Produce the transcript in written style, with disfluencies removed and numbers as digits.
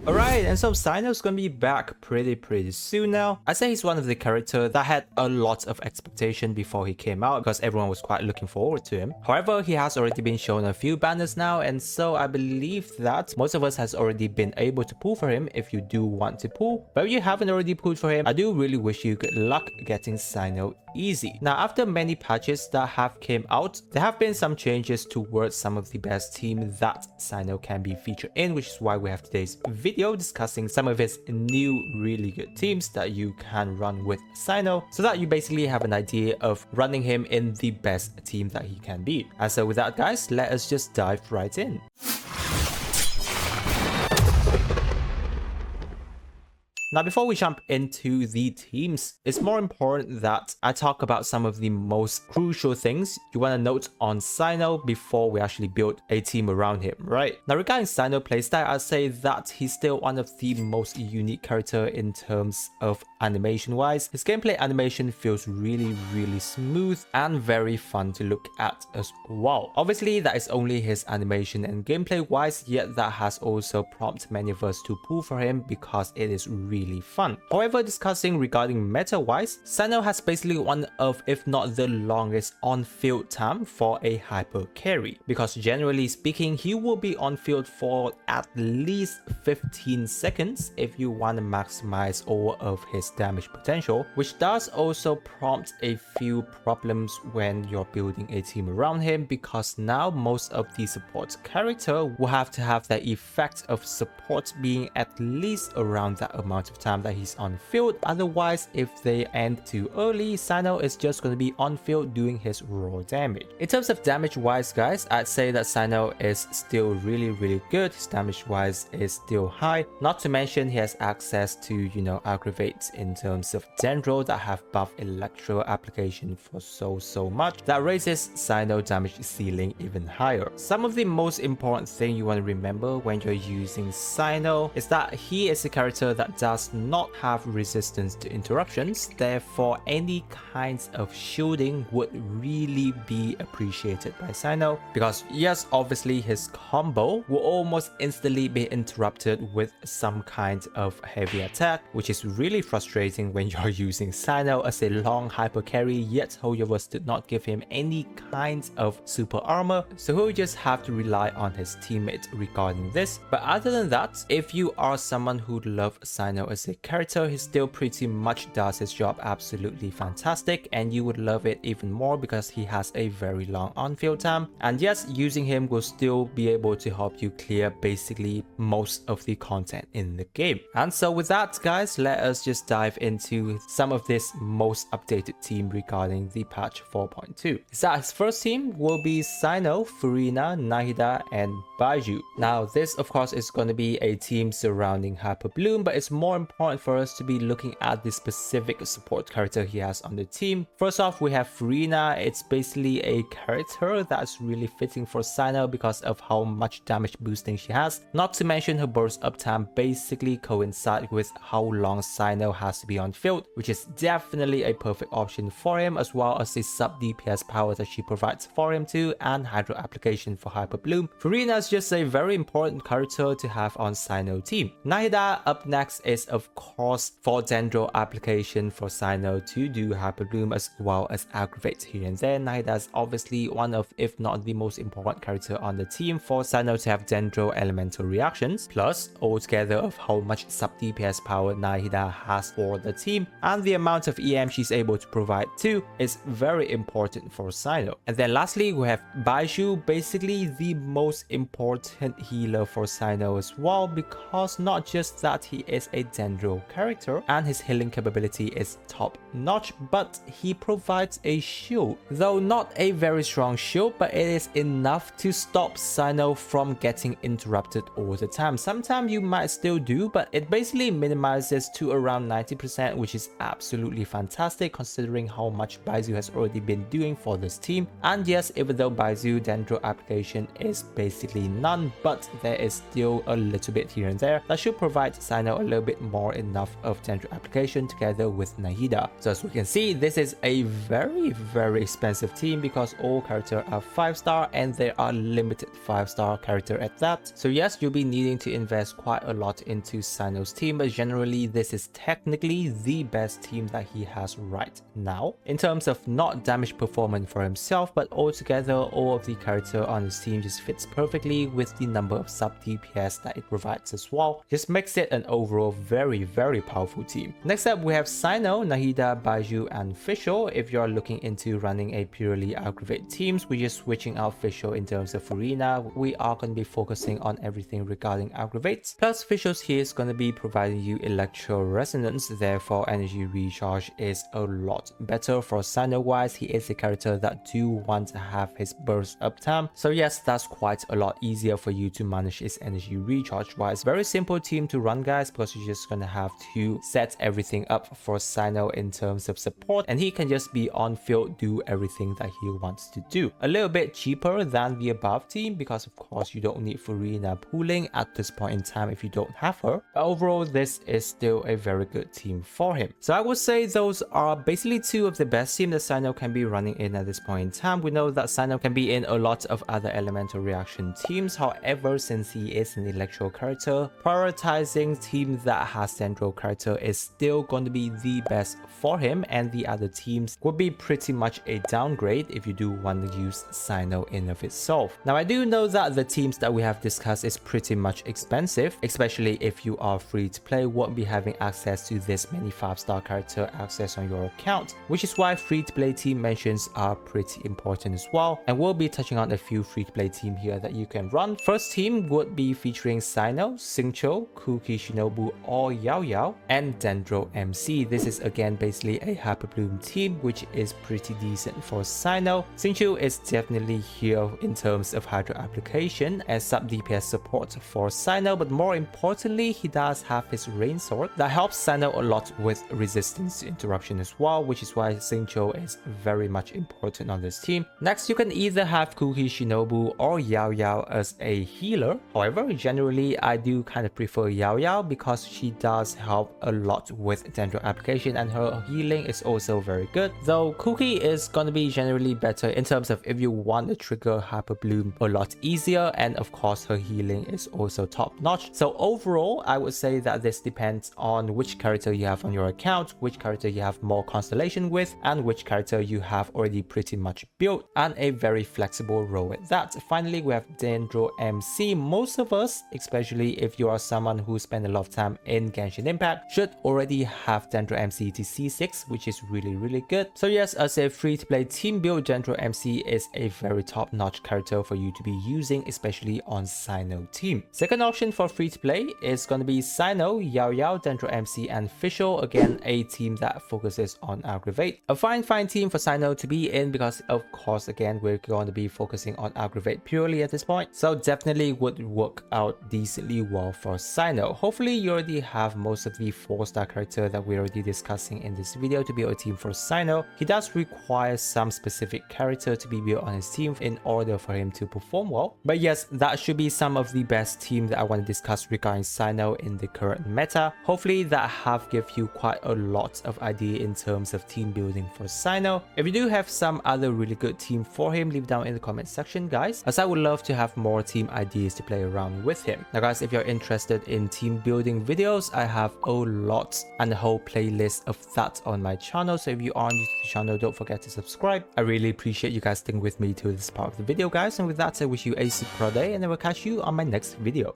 Alright, and so Cyno's gonna be back pretty soon now. I say he's one of the characters that had a lot of expectation before he came out because everyone was quite looking forward to him. However, he has already been shown a few banners now, and so I believe that most of us has already been able to pull for him if you do want to pull. But if you haven't already pulled for him, I do really wish you good luck getting Cyno easy. Now, after many patches that have came out, there have been some changes towards some of the best teams that Cyno can be featured in, which is why we have today's video discussing some of his new really good teams that you can run with Cyno, so that you basically have an idea of running him in the best team that he can be. And so with that, guys, let us just dive right in. Now, before we jump into the teams, it's more important that I talk about some of the most crucial things you want to note on Cyno before we actually build a team around him, right? Now, regarding Cyno playstyle, I'd say that he's still one of the most unique character in terms of animation-wise. His gameplay animation feels really smooth and very fun to look at as well. Obviously, that is only his animation and gameplay-wise, yet that has also prompted many of us to pull for him because it is really fun. However, discussing regarding meta wise, Cyno has basically one of, if not the longest on-field time for a hyper carry, because generally speaking, he will be on field for at least 15 seconds if you want to maximize all of his damage potential, which does also prompt a few problems when you're building a team around him, because now most of the support character will have to have the effect of support being at least around that amount of time that he's on field. Otherwise, if they end too early, Cyno is just going to be on field doing his raw damage. In terms of damage wise, guys, I'd say that Cyno is still really good. His damage wise is still high, not to mention he has access to, you know, aggravate in terms of Dendro that have buff electro application for so much that raises Cyno damage ceiling even higher. Some of the most important thing you want to remember when you're using Cyno is that he is a character that does not have resistance to interruptions, therefore any kinds of shielding would really be appreciated by Cyno, because yes, obviously his combo will almost instantly be interrupted with some kind of heavy attack, which is really frustrating when you're using Cyno as a long hyper carry, yet Hoyoverse did not give him any kinds of super armor, so he'll just have to rely on his teammate regarding this. But other than that, if you are someone who loves Cyno as a character, he still pretty much does his job absolutely fantastic, and you would love it even more because he has a very long on-field time, and yes, using him will still be able to help you clear basically most of the content in the game. And so with that, guys, let us just dive into some of this most updated team regarding the patch 4.2. So his first team will be Cyno, Furina, Nahida, and Baiju. Now this of course is going to be a team surrounding Hyper Bloom, but it's more important for us to be looking at the specific support character he has on the team. First off, we have Furina. It's basically a character that's really fitting for Cyno because of how much damage boosting she has, not to mention her burst uptime basically coincide with how long Cyno has to be on field, which is definitely a perfect option for him, as well as the sub DPS power that she provides for him too, and hydro application for Hyper Bloom. Furina is just a very important character to have on Cyno team. Nahida up next is of course for Dendro application for Cyno to do Hyper Bloom as well as aggravate here and there. Nahida is obviously one of, if not the most important character on the team for Cyno to have Dendro elemental reactions, plus altogether of how much sub DPS power Nahida has for the team and the amount of EM she's able to provide too is very important for Cyno. And then lastly, we have Baiju, basically the most important healer for Cyno as well, because not just that he is a Dendro character and his healing capability is top notch, but he provides a shield, though not a very strong shield, but it is enough to stop Cyno from getting interrupted all the time. Sometimes you might still do, but it basically minimizes to around 90%, which is absolutely fantastic considering how much Baiju has already been doing for this team. And yes, even though Baiju Dendro application is basically none, but there is still a little bit here and there that should provide Cyno a little bit bit more enough of Dendro application together with Nahida. So as we can see, this is a very expensive team because all characters are 5-star and there are limited 5-star character at that. So yes, you'll be needing to invest quite a lot into Cyno's team, but generally this is technically the best team that he has right now in terms of not damage performance for himself, but altogether all of the character on his team just fits perfectly with the number of sub DPS that it provides as well. Just makes it an overall very powerful team. Next up we have Cyno, Nahida, Baiju and Fischl. If you're looking into running a purely aggravate teams, we're just switching out Fischl in terms of arena. We are going to be focusing on everything regarding aggravates. Plus Fischl's here is going to be providing you electro resonance, therefore energy recharge is a lot better. For Cyno wise, he is a character that do want to have his burst uptime, so yes, that's quite a lot easier for you to manage his energy recharge wise. Very simple team to run guys, because you're just gonna have to set everything up for Cyno in terms of support, and he can just be on field, do everything that he wants to do. A little bit cheaper than the above team because of course you don't need Furina pooling at this point in time if you don't have her, but overall this is still a very good team for him. So I would say those are basically two of the best teams that Cyno can be running in at this point in time. We know that Cyno can be in a lot of other elemental reaction teams, however since he is an electro character, prioritizing team that has Dendro character is still going to be the best for him, and the other teams would be pretty much a downgrade if you do want to use Cyno in of itself. Now I do know that the teams that we have discussed is pretty much expensive, especially if you are free to play, won't be having access to this many 5-star character access on your account, which is why free to play team mentions are pretty important as well, and we'll be touching on a few free to play team here that you can run. First team would be featuring Cyno, Xingqiu, Kuki Shinobu or Yao Yao, and Dendro MC. This is again basically a Hyper Bloom team, which is pretty decent for Cyno. Xingqiu is definitely here in terms of hydro application and sub DPS support for Cyno, but more importantly he does have his rain sword that helps Cyno a lot with resistance to interruption as well, which is why Xingqiu is very much important on this team. Next you can either have Kuki Shinobu or Yao Yao as a healer. However, generally I do kind of prefer Yao Yao because she does help a lot with Dendro application and her healing is also very good, though Kuki is gonna be generally better in terms of if you want to trigger Hyper Bloom a lot easier, and of course her healing is also top notch. So overall I would say that this depends on which character you have on your account, which character you have more constellation with, and which character you have already pretty much built, and a very flexible role at that. Finally we have Dendro MC. Most of us, especially if you are someone who spent a lot of time in Genshin Impact, should already have Dendro MC to C6, which is really good. So yes, as a free to play team build, Dendro MC is a very top notch character for you to be using, especially on Cyno team. Second option for free to play is going to be Cyno, Yao Yao, Dendro MC and Fischl, again a team that focuses on aggravate. A fine team for Cyno to be in because of course again we're going to be focusing on aggravate purely at this point, so definitely would work out decently well for Cyno. Hopefully you already have most of the 4-star character that we're already discussing in this video to build a team for Cyno. He does require some specific character to be built on his team in order for him to perform well, but yes, that should be some of the best team that I want to discuss regarding Cyno in the current meta. Hopefully that have give you quite a lot of idea in terms of team building for Cyno. If you do have some other really good team for him, leave down in the comment section guys, as I would love to have more team ideas to play around with him. Now guys, if you're interested in team building videos, I have a lot and a whole playlist of that on my channel, so if you are new to the channel, don't forget to subscribe. I really appreciate you guys sticking with me to this part of the video guys, and with that I wish you a super day and I will catch you on my next video.